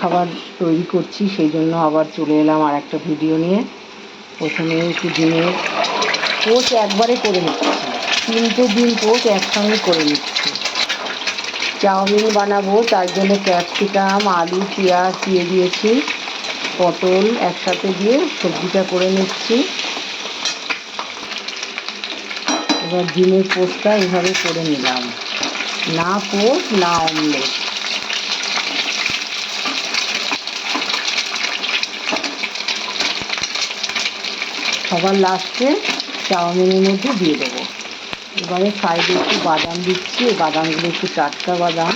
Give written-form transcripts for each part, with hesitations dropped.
জলখাবার তৈরি করছি, সেই জন্য আবার চলে এলাম আর একটা ভিডিও নিয়ে। প্রথমে একটু ডিমের পোচ একবারে করে নিচ্ছি, 3টে ডিম পোচ একসঙ্গে করে নিচ্ছি। চাউমিন বানাবো, তার জন্য ক্যাপসিকাম, আলু, পেঁয়াজ দিয়ে দিয়েছি, পটল একসাথে দিয়ে সবজিটা করে নিচ্ছি। এবার ডিমের পোচটা এইভাবে করে নিলাম, না পোচ না অমলেট। সবার লাস্টে চাউমিনের মধ্যে দিয়ে দেবো। এবারে সাইডে একটু বাদাম দিচ্ছি, বাদামগুলো একটু টাটকা বাদাম,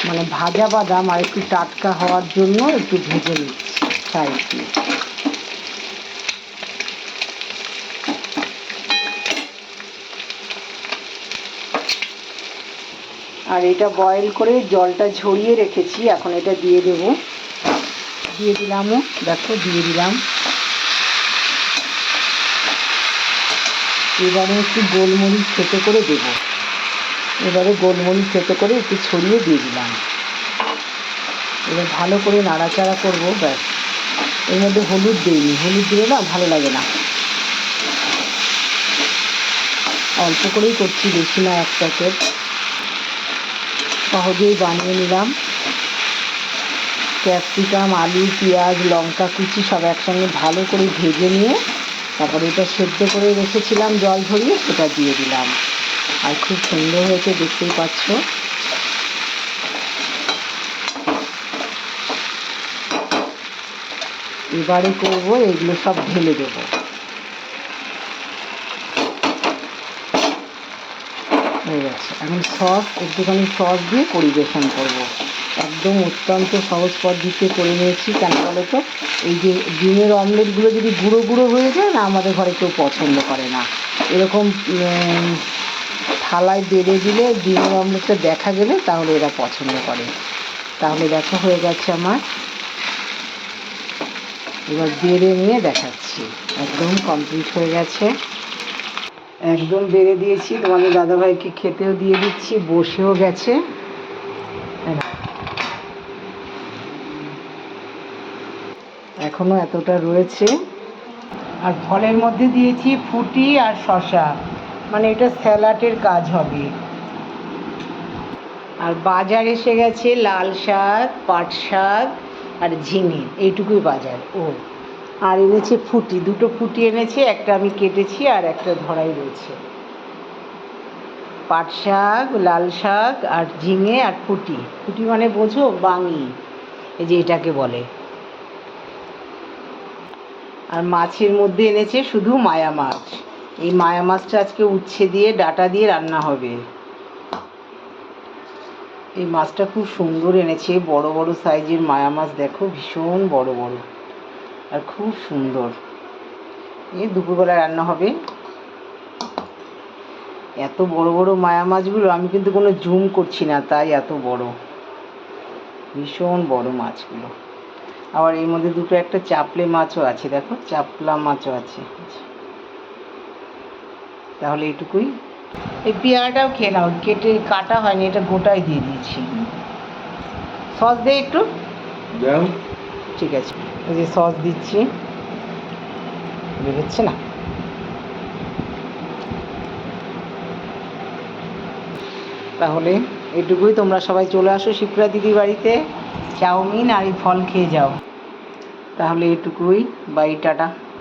মানে ভাজা বাদাম, আর একটু টাটকা হওয়ার জন্য একটু ভেজে নিচ্ছি সাইড দিয়ে। আর এটা বয়েল করে জলটা ঝরিয়ে রেখেছি, এখন এটা দিয়ে দেবো। দিয়ে দিলামও, দেখো দিয়ে দিলাম। এবারে একটু গোলমরিচ থেতো করে দেব, এবারে গোলমরিচ থেতো করে একটু ছড়িয়ে দিয়ে দিলাম। এবার ভালো করে নাড়াচাড়া করবো, ব্যাস। এর মধ্যে হলুদ দিইনি, হলুদ দিলে না ভালো লাগে না, অল্প করেই করছি, বেশি না, এক প্যাকেট। সহজেই বানিয়ে নিলাম। ক্যাপসিকাম, আলু, পেঁয়াজ, লঙ্কা কুচি সব একসঙ্গে ভালো করে ভেজে নিয়ে তারপরে এটা সেদ্ধ করে রেখেছিলাম জল ঝরিয়ে, সেটা দিয়ে দিলাম। আর খুব সুন্দর হয়েছে, দেখতেই পাচ্ছ। এবারে করবো এগুলো সব ঢেলে দেবো। হয়ে গেছে। এখন সস, একটুখানি সস দিয়ে পরিবেশন করব। একদম অত্যন্ত সহজ পদ্ধতিতে করে নিয়েছি। কেন বলো তো, এই যে ডিমের অমলেটগুলো যদি গুঁড়ো গুঁড়ো হয়ে যায় না, আমাদের ঘরে কেউ পছন্দ করে না। এরকম থালায় বেড়ে দিলে ডিমের অমলেটটা দেখা গেলে তাহলে এরা পছন্দ করে। তাহলে দেখো হয়ে গেছে আমার। এবার বেড়ে নিয়ে দেখাচ্ছি, একদম কমপ্লিট হয়ে গেছে। একদম বেড়ে দিয়েছি, তোমাদের দাদাভাইকে খেতেও দিয়ে দিচ্ছি, বসেও গেছে। এখনো এতটা রয়েছে। আর ফলের মধ্যে দিয়েছি ফুটি আর শসা, মানে এটা স্যালাডের কাজ হবে। আর বাজার এসে গেছে লাল শাক, পাট শাক আর ঝিঙে, এইটুকুই বাজার। আর এনেছে ফুটি, 2টো ফুটি এনেছে, একটা আমি কেটেছি আর একটা ধরাই রয়েছে। পাট শাক, লাল শাক আর ঝিঙে আর ফুটি। ফুটি মানে বোঝো, বাঙি, এই যে এটাকে বলে। আর মাছের মধ্যে এনেছে শুধু মায়া মাছ। এই মায়া মাছটা আজকে উচ্ছে দিয়ে ডাঁটা দিয়ে রান্না হবে। এই মাছটা খুব সুন্দর এনেছে, বড় বড় সাইজের মায়া মাছ, দেখো ভীষণ বড় বড় আর খুব সুন্দর। এই দুপুরবেলা রান্না হবে। এত বড় বড় মায়া মাছগুলো, আমি কিন্তু কোনো জুম করছি না, তাই এত বড়, ভীষণ বড় মাছগুলো। আবার এর মধ্যে দুটো একটা চাপলে মাছও আছে, দেখো চাপলা মাছও আছে। তাহলে এইটুকুই। এই পেয়ারাটাও খেয়ে নাও, কেটে কাটা হয়নি, এটা গোটাই দিয়ে দিয়েছি। সস দে একটু, ঠিক আছে। এই যে সস দিচ্ছি, বেরোচ্ছে না। তাহলে এটুকুই, তোমরা সবাই চলে আসো শিপ্রা দিদির বাড়িতে, চাউমিন আর এই ফল খেয়ে যাও। তাহলে এটুকুই, বাই, টাটা।